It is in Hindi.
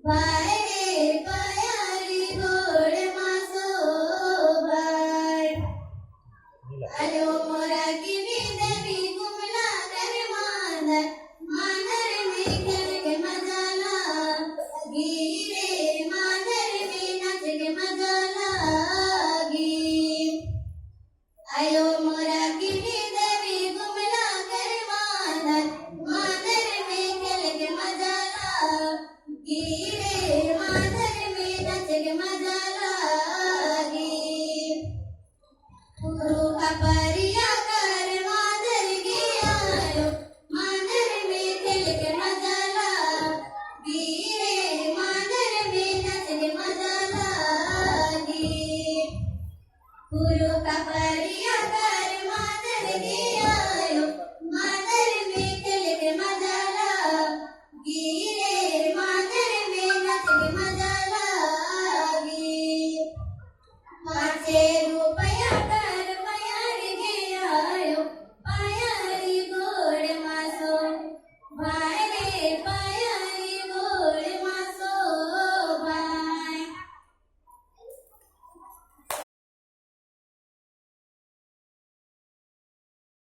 बाय रे पायारी गोड मासोबार आयो मोरा की देवी घुमला कर मानर मानर में खेल के मजा लागी रे मानर में नाच के मजा लागी आयो मोरा की देवी घुमला कर मानर मानर में खेल के मजा लागी